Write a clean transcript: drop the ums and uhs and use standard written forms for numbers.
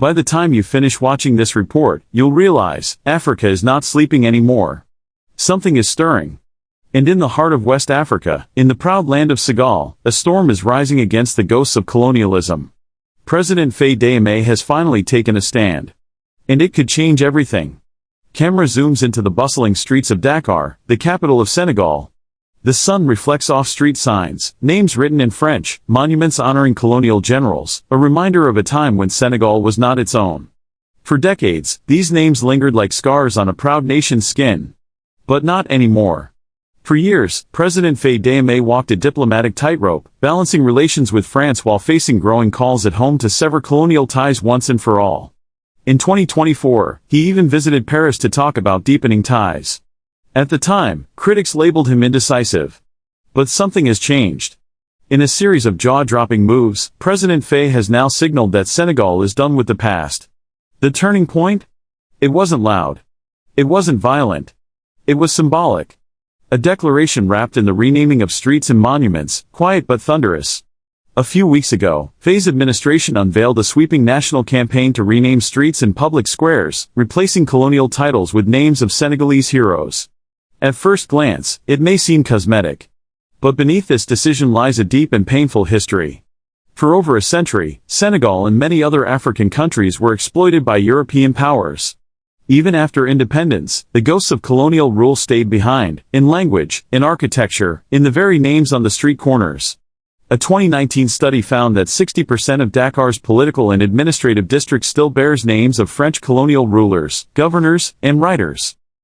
By the time you finish watching this report, you'll realize, Africa is not sleeping anymore. Something is stirring. And in the heart of West Africa, in the proud land of Senegal, a storm is rising against the ghosts of colonialism. President Faidey May has finally taken a stand. And it could change everything. Camera zooms into the bustling streets of Dacar, the capital of Senegal. The sun reflects off street signs, names written in French, monuments honoring colonial generals, a reminder of a time when Senegal was not its own. For decades, these names lingered like scars on a proud nation's skin. But not anymore. For years, President Faidey May walked a diplomatic tightrope, balancing relations with France while facing growing calls at home to sever colonial ties once and for all. In 2024, he even visited Paris to talk about deepening ties. At the time, critics labeled him indecisive. But something has changed. In a series of jaw-dropping moves, President Faye has now signaled that Senegal is done with the past. The turning point? It wasn't loud. It wasn't violent. It was symbolic. A declaration wrapped in the renaming of streets and monuments, quiet but thunderous. A few weeks ago, Faye's administration unveiled a sweeping national campaign to rename streets and public squares, replacing colonial titles with names of Senegalese heroes. At first glance, it may seem cosmetic. But beneath this decision lies a deep and painful history. For over a century, Senegal and many other African countries were exploited by European powers. Even after independence, the ghosts of colonial rule stayed behind, in language, in architecture, in the very names on the street corners. A 2019 study found that 60% of Dakar's political and administrative districts still bears names of French colonial rulers, governors, and writers.